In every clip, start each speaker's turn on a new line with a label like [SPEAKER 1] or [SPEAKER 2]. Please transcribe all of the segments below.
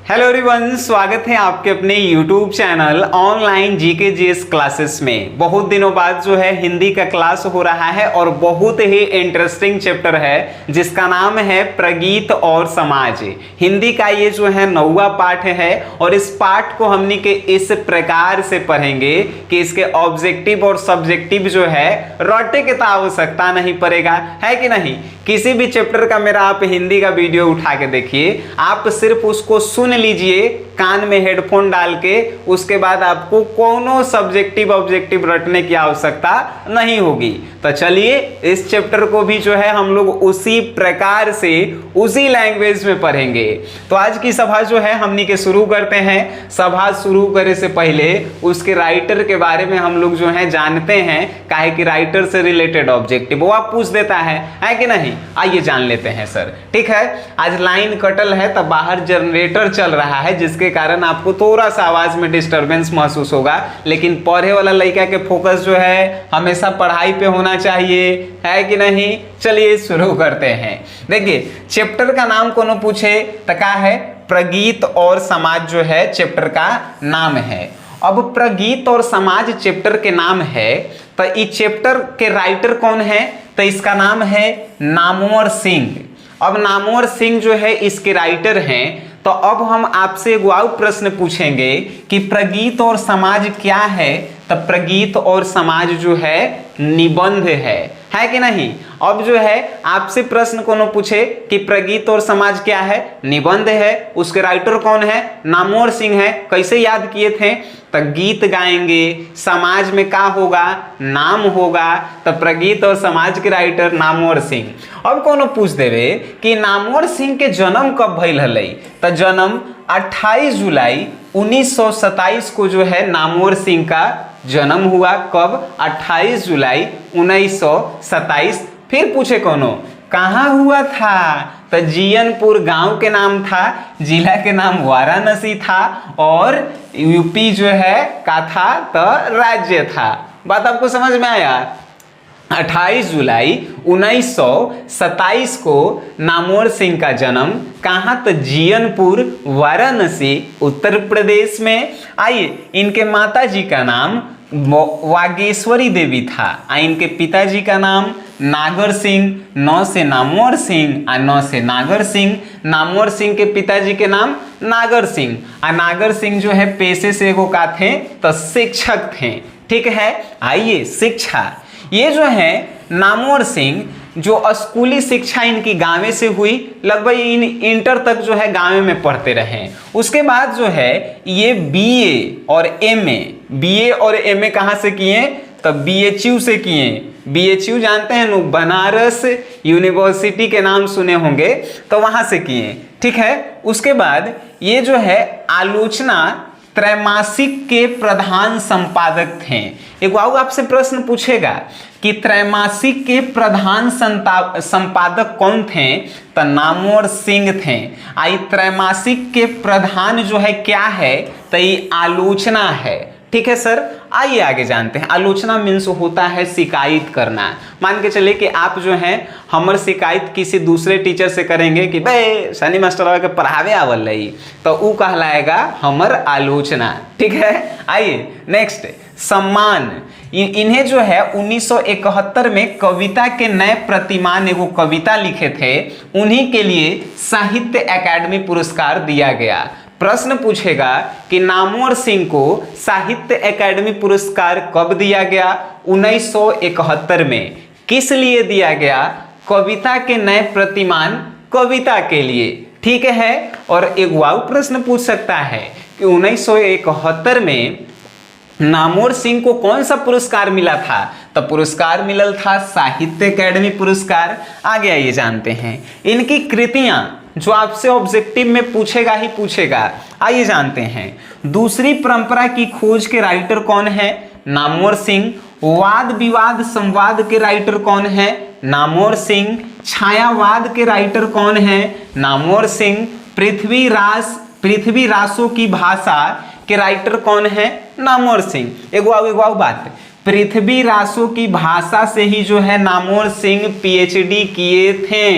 [SPEAKER 1] Hello everyone, स्वागत है आपके अपने YouTube channel online GK GS classes में। बहुत दिनों बाद जो है हिंदी का क्लास हो रहा है और बहुत ही इंटरेस्टिंग चैप्टर है जिसका नाम है प्रगीत और समाज। हिंदी का ये जो है 9वां पाठ है और इस पाठ को हमने के इस प्रकार से पढ़ेंगे कि इसके ऑब्जेक्टिव और सब्जेक्टिव जो है रटे के तो आवश्यकता नहीं पड़ेगा, है कि नहीं। किसी भी चैप्टर का मेरा आप हिंदी का वीडियो उठा के देखिए, आप सिर्फ उसको सुन लीजिए कान में हेडफोन डाल के, उसके बाद आपको कोनो सब्जेक्टिव ऑब्जेक्टिव रटने की आवश्यकता नहीं होगी। तो चलिए इस चैप्टर को भी जो है हम लोग उसी प्रकार से उसी लैंग्वेज में पढ़ेंगे। तो आज की सभा जो है हमनी के शुरू करते हैं। सभा शुरू करने से पहले उसके राइटर के बारे में हम लोग जो है जानते हैं, काहे कि राइटर से रिलेटेड ऑब्जेक्टिव वो आप पूछ देता है कि नहीं। आइए जान लेते हैं सर। ठीक है, आज लाइन कटल है तब बाहर जनरेटर चल रहा है जिसके कारण आपको थोड़ा सा आवाज में डिस्टरबेंस महसूस होगा, लेकिन पढ़े वाला लड़का के फोकस जो है हमेशा पढ़ाई पे होना चाहिए, है कि नहीं। चलिए शुरू करते हैं। देखिए चैप्टर का नाम कोनो पूछे तो क्या है, प्रगीत और समाज जो है चैप्टर का नाम है। अब प्रगीत और समाज चैप्टर के नाम है तो इस चैप्टर के राइटर कौन है, तो इसका नाम है नामवर सिंह। अब नामवर सिंह जो है इसके राइटर हैं। तो अब हम आपसे एक और प्रश्न पूछेंगे कि प्रगीत और समाज क्या है। तो प्रगीत और समाज जो है निबंध है कि नहीं। अब जो है आपसे प्रश्न कोनो पूछे कि प्रगीत और समाज क्या है, निबंध है, उसके राइटर कौन है, नामवर सिंह है। कैसे याद किए थे, तो गीत गाएंगे, समाज में क्या होगा, नाम होगा। तो प्रगीत और समाज के राइटर नामवर सिंह। अब कोनो पूछ देवे कि नामवर सिंह के जन्म कब भइल हलै, तो जन्म 28 जुलाई 1927 को जो है नामवर सिंह का जन्म हुआ। कब, 28 जुलाई 1927। फिर पूछे कोनो कहाँ हुआ था, तो जियनपुर गांव के नाम था, जिला के नाम वाराणसी था और यूपी जो है का था, तो राज्य था। बात आपको समझ में आया। 28 जुलाई 1927 को नामवर सिंह का जन्म कहाँ, तो जियनपुर वाराणसी उत्तर प्रदेश में। आइए इनके माता जी का नाम वागेश्वरी देवी था, इनके पिताजी का नाम नागर सिंह। 9 से नामवर सिंह और 9 से नागर सिंह। नामवर सिंह के पिताजी के नाम नागर सिंह और नागर सिंह जो है पेशे से वो का थे, तो शिक्षक थे। ठीक है, आइए शिक्षा, ये जो है नामवर सिंह जो स्कूली शिक्षा इनकी गाँव से हुई, लगभग इंटर तक जो है गाँव में पढ़ते रहे। उसके बाद जो है ये बीए और एमए कहाँ से किए, तो बीएचयू से किए। बीएचयू जानते हैं लोग, बनारस यूनिवर्सिटी के नाम सुने होंगे, तो वहाँ से किए। ठीक है, उसके बाद ये जो है आलोचना त्रैमासिक के प्रधान संपादक थे। एक और आपसे प्रश्न पूछेगा कि त्रैमासिक के प्रधान संपादक कौन थे, तो नामवर सिंह थे। आई त्रैमासिक के प्रधान जो है क्या है, तो ये आलोचना है। ठीक है सर, आइए आगे जानते हैं। आलोचना मीन्स होता है शिकायत करना। मान के चले कि आप जो हैं हमर शिकायत किसी दूसरे टीचर से करेंगे कि भाई शनि मास्टर के पढ़ावे आवल रही, तो वो कहलाएगा हमर आलोचना। ठीक है, आइए नेक्स्ट, सम्मान। इन्हें जो है 1971 में कविता के नए प्रतिमान एगो कविता लिखे थे, उन्हीं के लिए साहित्य अकादमी पुरस्कार दिया गया। प्रश्न पूछेगा कि नामवर सिंह को साहित्य अकादमी पुरस्कार कब दिया गया, 1971 में। किस लिए दिया गया, कविता के नए प्रतिमान कविता के लिए। ठीक है, और एक और प्रश्न पूछ सकता है कि 1971 में नामवर सिंह को कौन सा पुरस्कार मिला था, तो पुरस्कार मिलल था साहित्य अकादमी पुरस्कार। आगे आइए जानते हैं इनकी कृतियां जो आपसे ऑब्जेक्टिव में पूछेगा ही पूछेगा। आइए जानते हैं, दूसरी परंपरा की खोज के राइटर कौन है, नामवर सिंह। वाद विवाद संवाद के राइटर कौन है, नामवर सिंह। छायावाद के राइटर कौन है, नामवर सिंह। पृथ्वी रासों की भाषा के राइटर कौन है, नामवर सिंह। एगो बात, पृथ्वी रासो की भाषा से ही जो है नामवर सिंह पीएचडी किए थे,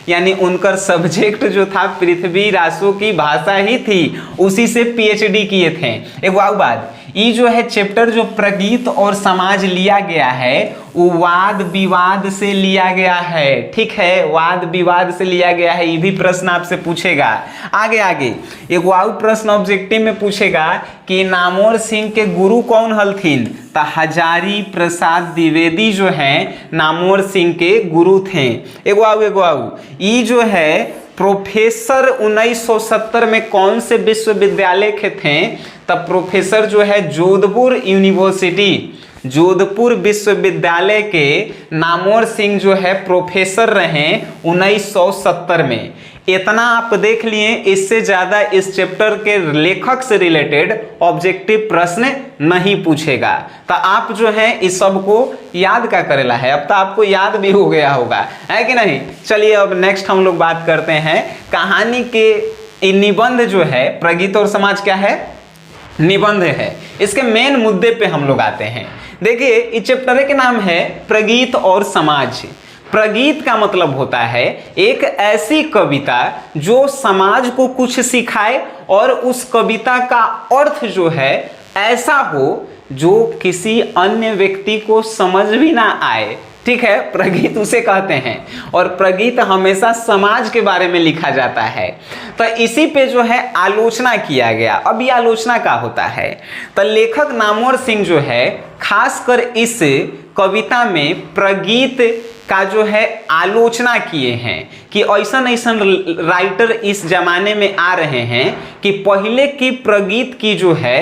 [SPEAKER 1] यानी उनका सब्जेक्ट जो था पृथ्वी रासो की भाषा ही थी, उसी से पीएचडी किए थे। एक बात, ये जो है चैप्टर जो प्रगीत और समाज लिया गया है वो वाद विवाद से लिया गया है, ठीक है, वाद विवाद से लिया गया है। ये भी प्रश्न आपसे पूछेगा। आगे एक और प्रश्न ऑब्जेक्टिव में पूछेगा कि नामवर सिंह के गुरु कौन हलथिन, तो हजारी प्रसाद द्विवेदी जो है नामवर सिंह के गुरु थे। एगो ये जो है प्रोफेसर 1970 में कौन से विश्वविद्यालय के थे, तब प्रोफेसर जो है जोधपुर विश्वविद्यालय के नामवर सिंह जो है प्रोफेसर रहे 1970 में। इतना आप देख लिए, इससे ज्यादा इस चैप्टर के लेखक से रिलेटेड ऑब्जेक्टिव प्रश्न नहीं पूछेगा। तो आप जो है इस सब को याद क्या करेला है, अब तो आपको याद भी हो गया होगा, है कि नहीं। चलिए अब नेक्स्ट हम लोग बात करते हैं कहानी के निबंध जो है प्रगीत और समाज क्या है, निबंध है। इसके मेन मुद्दे पे हम लोग आते हैं। देखिए इस चैप्टर के नाम है प्रगीत और समाज। प्रगीत का मतलब होता है एक ऐसी कविता जो समाज को कुछ सिखाए और उस कविता का अर्थ जो है ऐसा हो जो किसी अन्य व्यक्ति को समझ भी ना आए, ठीक है, प्रगीत उसे कहते हैं। और प्रगीत हमेशा समाज के बारे में लिखा जाता है। तो इसी पे जो है आलोचना किया गया। अब ये आलोचना क्या होता है, तो लेखक नामवर सिंह जो है खासकर इस कविता में प्रगीत का जो है आलोचना किए हैं कि ऐसा राइटर इस जमाने में आ रहे हैं कि पहले की प्रगीत की जो है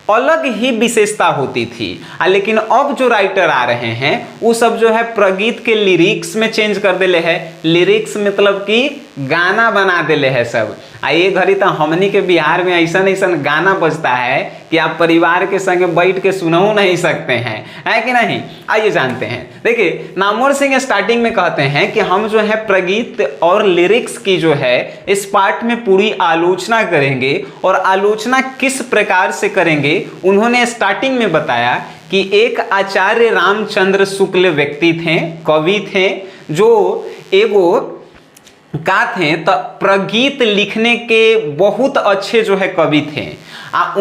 [SPEAKER 1] अलग ही विशेषता होती थी, लेकिन अब जो राइटर आ रहे हैं वो सब जो है प्रगीत के लिरिक्स में चेंज कर देले है। लिरिक्स मतलब कि गाना बना देले है सब। ये घड़ी तो हमनी के बिहार में ऐसा गाना बजता है कि आप परिवार के संग बैठ के सुनहू नहीं सकते हैं, है कि नहीं। आइए जानते हैं। देखिए नामवर सिंह स्टार्टिंग में कहते हैं कि हम जो है प्रगीत और लिरिक्स की जो है इस पार्ट में पूरी आलोचना करेंगे। और आलोचना किस प्रकार से करेंगे उन्होंने स्टार्टिंग में बताया कि एक आचार्य रामचंद्र शुक्ल व्यक्ति थे, कवि थे, जो एगो का थे तो प्रगीत लिखने के बहुत अच्छे जो है कवि थे।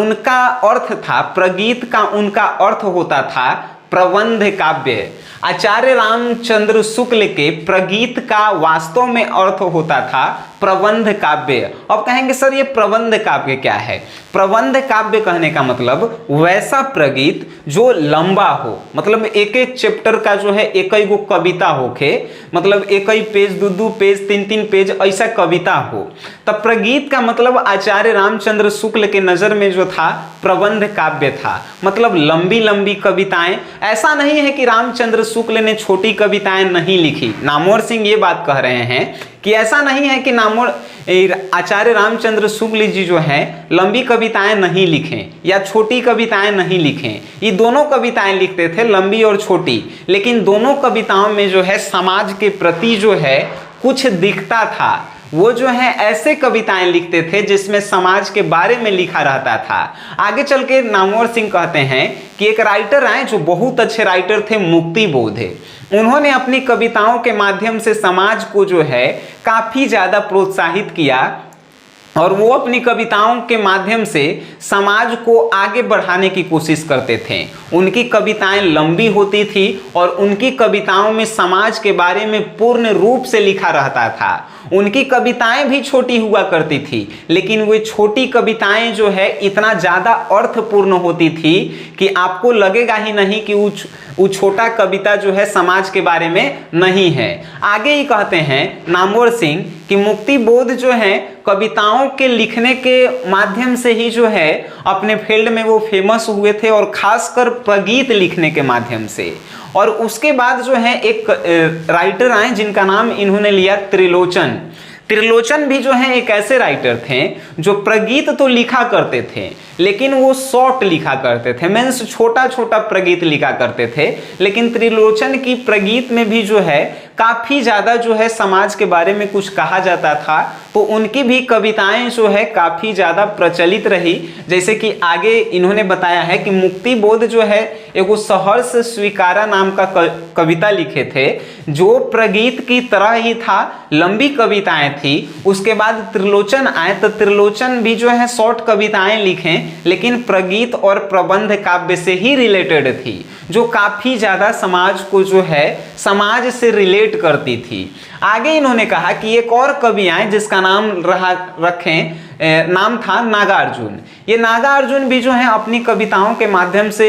[SPEAKER 1] उनका अर्थ था प्रगीत का, उनका अर्थ होता था प्रबंध काव्य। आचार्य रामचंद्र शुक्ल के प्रगीत का वास्तव में अर्थ होता था प्रबंध काव्य। अब कहेंगे सर ये प्रबंध काव्य क्या है। प्रबंध काव्य कहने का मतलब वैसा प्रगीत जो लंबा हो, मतलब एक एक चैप्टर का जो है एक ही गो कविता होके, मतलब एक ही पेज, दो पेज, तीन पेज ऐसा कविता हो। तब प्रगीत का मतलब आचार्य रामचंद्र शुक्ल के नजर में जो था प्रबंध काव्य था, मतलब लंबी लंबी कविताएं। ऐसा नहीं है कि रामचंद्र शुक्ल ने छोटी कविताएं नहीं लिखी। नामवर सिंह ये बात कह रहे हैं कि ऐसा नहीं है कि आचार्य रामचंद्र शुक्ल जी जो है लंबी कविताएं नहीं लिखें या छोटी कविताएं नहीं लिखें। ये दोनों कविताएं लिखते थे, लंबी और छोटी, लेकिन दोनों कविताओं में जो है समाज के प्रति जो है कुछ दिखता था। वो जो है ऐसे कविताएं लिखते थे जिसमें समाज के बारे में लिखा रहता था। आगे चल के नामवर सिंह कहते हैं कि एक राइटर आए जो बहुत अच्छे राइटर थे, मुक्ति बोध है। उन्होंने अपनी कविताओं के माध्यम से समाज को जो है काफी ज्यादा प्रोत्साहित किया और वो अपनी कविताओं के माध्यम से समाज को आगे बढ़ाने की कोशिश करते थे। उनकी कविताएं लंबी होती थी और उनकी कविताओं में समाज के बारे में पूर्ण रूप से लिखा रहता था। उनकी कविताएं भी छोटी हुआ करती थी, लेकिन वे छोटी कविताएं जो है इतना ज़्यादा अर्थपूर्ण होती थी कि आपको लगेगा ही नहीं कि वो छोटा कविता जो है समाज के बारे में नहीं है। आगे ही कहते हैं नामवर सिंह कि मुक्ति बोध जो है कविताओं के लिखने के माध्यम से ही जो है अपने फील्ड में वो फेमस हुए थे, और खासकर प्रगीत लिखने के माध्यम से। और उसके बाद जो है एक राइटर आए जिनका नाम इन्होंने लिया त्रिलोचन। त्रिलोचन भी जो है एक ऐसे राइटर थे जो प्रगीत तो लिखा करते थे, लेकिन वो शॉर्ट लिखा करते थे, मीन्स छोटा छोटा प्रगीत लिखा करते थे। लेकिन त्रिलोचन की प्रगीत में भी जो है काफ़ी ज़्यादा जो है समाज के बारे में कुछ कहा जाता था, तो उनकी भी कविताएं जो है काफ़ी ज़्यादा प्रचलित रही। जैसे कि आगे इन्होंने बताया है कि मुक्ति बोध जो है एगो सहर्ष स्वीकारा नाम का कविता लिखे थे, जो प्रगीत की तरह ही था, लंबी कविताएं थी। उसके बाद त्रिलोचन आए तो त्रिलोचन भी जो है शॉर्ट कविताएं लिखे, लेकिन प्रगीत और प्रबंध काव्य से ही रिलेटेड थी, जो काफी ज्यादा समाज को जो है समाज से रिलेट करती थी। आगे इन्होंने कहा कि एक और कवि आए जिसका नाम नाम था नागार्जुन। ये नागार्जुन भी जो है अपनी कविताओं के माध्यम से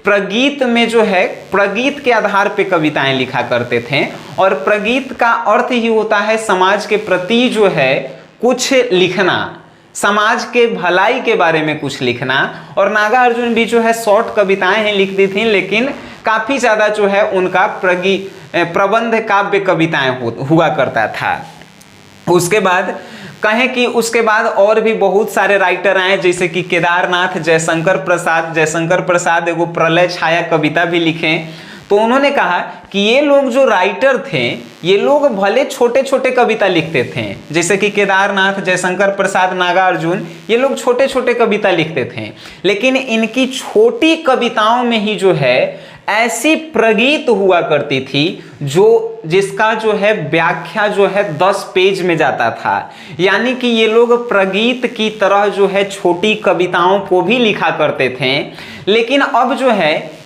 [SPEAKER 1] प्रगीत में जो है प्रगीत के आधार पे कविताएं लिखा करते थे, और प्रगीत का अर्थ ही होता है समाज के प्रति जो है कुछ लिखना, समाज के भलाई के बारे में कुछ लिखना। और नागार्जुन भी जो है शॉर्ट कविताएं ही लिखती थी, लेकिन काफी ज्यादा जो है उनका प्रबंध काव्य कविताएं हुआ करता था। उसके बाद कहें कि उसके बाद और भी बहुत सारे राइटर आए, जैसे कि केदारनाथ जयशंकर प्रसाद एगो प्रलय छाया कविता भी लिखे। तो उन्होंने कहा कि ये लोग जो राइटर थे, ये लोग भले छोटे छोटे कविता लिखते थे, जैसे कि केदारनाथ जयशंकर प्रसाद नागार्जुन, ये लोग छोटे छोटे कविता लिखते थे, लेकिन इनकी छोटी कविताओं में ही जो है ऐसी प्रगीत हुआ करती थी जिसका जो है व्याख्या जो है 10 पेज में जाता था। यानी कि ये लोग प्रगीत की तरह जो है छोटी कविताओं को भी लिखा करते थे। लेकिन अब जो है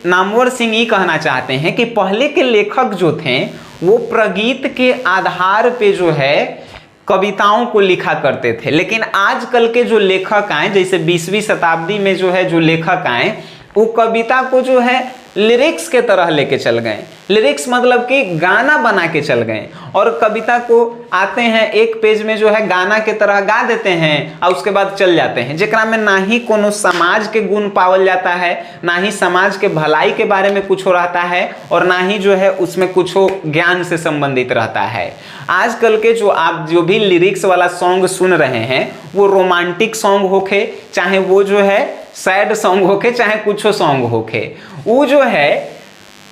[SPEAKER 1] नामवर सिंह ये कहना चाहते हैं कि पहले के लेखक जो थे वो प्रगीत के आधार पे जो है कविताओं को लिखा करते थे, लेकिन आजकल के जो लेखक आए, जैसे 20वीं शताब्दी में जो है जो लेखक आए, वो कविता को जो है लिरिक्स के तरह लेके चल गए। लिरिक्स मतलब कि गाना बना के चल गए, और कविता को आते हैं एक पेज में जो है गाना के तरह गा देते हैं और उसके बाद चल जाते हैं, जेकरा में ना ही कोनो समाज के गुण पावल जाता है, ना ही समाज के भलाई के बारे में कुछ रहता है, और ना ही जो है उसमें कुछ ज्ञान से संबंधित रहता है। आजकल के जो आप जो भी लिरिक्स वाला सॉन्ग सुन रहे हैं, वो रोमांटिक सॉन्ग होके, चाहे वो जो है सैड सॉन्ग होके, चाहे कुछ सॉन्ग होके, वो जो है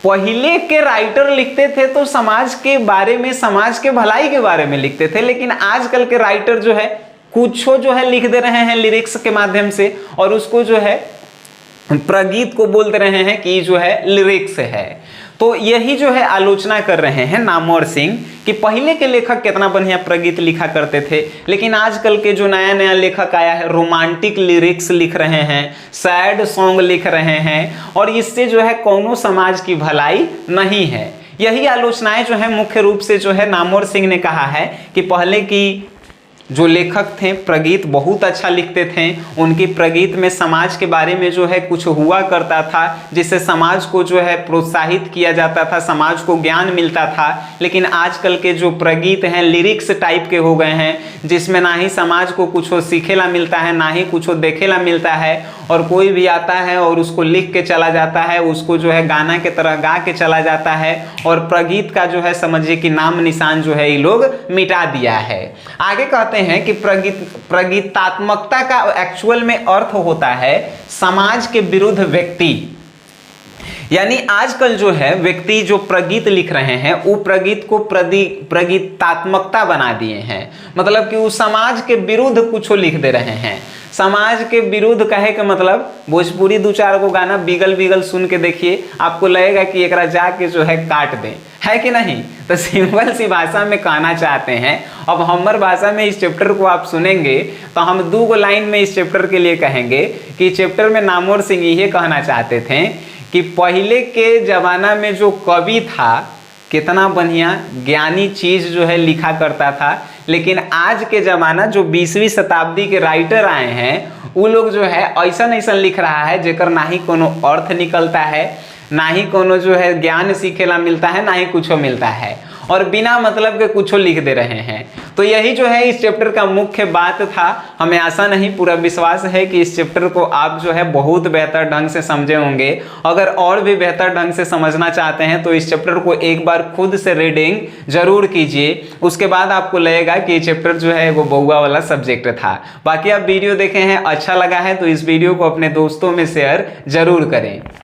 [SPEAKER 1] पहले के राइटर लिखते थे तो समाज के बारे में, समाज के भलाई के बारे में लिखते थे, लेकिन आजकल के राइटर जो है कुछ जो है लिख दे रहे हैं लिरिक्स के माध्यम से, और उसको जो है प्रगीत को बोलते रहे हैं कि जो है लिरिक्स है। तो यही जो है आलोचना कर रहे हैं नामवर सिंह कि पहले के लेखक कितना बढ़िया प्रगीत लिखा करते थे, लेकिन आजकल के जो नया नया लेखक आया है रोमांटिक लिरिक्स लिख रहे हैं, सैड सॉन्ग लिख रहे हैं, और इससे जो है कोनो समाज की भलाई नहीं है। यही आलोचनाएं जो है मुख्य रूप से जो है नामवर सिंह ने कहा है कि पहले की जो लेखक थे प्रगीत बहुत अच्छा लिखते थे, उनकी प्रगीत में समाज के बारे में जो है कुछ हुआ करता था, जिससे समाज को जो है प्रोत्साहित किया जाता था, समाज को ज्ञान मिलता था। लेकिन आजकल के जो प्रगीत हैं लिरिक्स टाइप के हो गए हैं, जिसमें ना ही समाज को कुछ सीखेला मिलता है, ना ही कुछ देखेला मिलता है, और कोई भी आता है और उसको लिख के चला जाता है, उसको जो है गाना के तरह गा के चला जाता है, और प्रगीत का जो है समझिए कि नाम निशान जो है ये लोग मिटा दिया है। आगे कहते हैं कि प्रगीतात्मकता का एक्चुअल में अर्थ होता है समाज के विरुद्ध व्यक्ति। यानी आजकल जो है व्यक्ति जो प्रगीत लिख रहे हैं वो प्रगीत को प्रगीतात्मकता बना दिए हैं, मतलब कि वो समाज के विरुद्ध कुछ लिख दे रहे हैं। समाज के विरुद्ध कहे के मतलब भोजपुरी 2-4 को गाना बिगल बिगल सुन के देखिए, आपको लगेगा कि एकरा जाके जो है काट दें, है कि नहीं। तो सिंपल सी भाषा में कहना चाहते हैं। अब हमर भाषा में इस चैप्टर को आप सुनेंगे तो हम 2 लाइन में इस चैप्टर के लिए कहेंगे कि चैप्टर में नामवर सिंह ये कहना चाहते थे कि पहले के जमाना में जो कवि था कितना बढ़िया ज्ञानी चीज जो है लिखा करता था, लेकिन आज के जमाना जो 20वीं शताब्दी के राइटर आए हैं वो लोग जो है ऐसा लिख रहा है जेकर ना ही कोनो अर्थ निकलता है, ना ही कोनो जो है ज्ञान सीखेला मिलता है, ना ही कुछ मिलता है, और बिना मतलब के कुछ लिख दे रहे हैं। तो यही जो है इस चैप्टर का मुख्य बात था। हमें आशा नहीं पूरा विश्वास है कि इस चैप्टर को आप जो है बहुत बेहतर ढंग से समझे होंगे। अगर और भी बेहतर ढंग से समझना चाहते हैं तो इस चैप्टर को एक बार खुद से रीडिंग जरूर कीजिए, उसके बाद आपको लगेगा कि ये चैप्टर जो है वो बउआ वाला सब्जेक्ट था। बाकी आप वीडियो देखे हैं, अच्छा लगा है तो इस वीडियो को अपने दोस्तों में शेयर जरूर करें।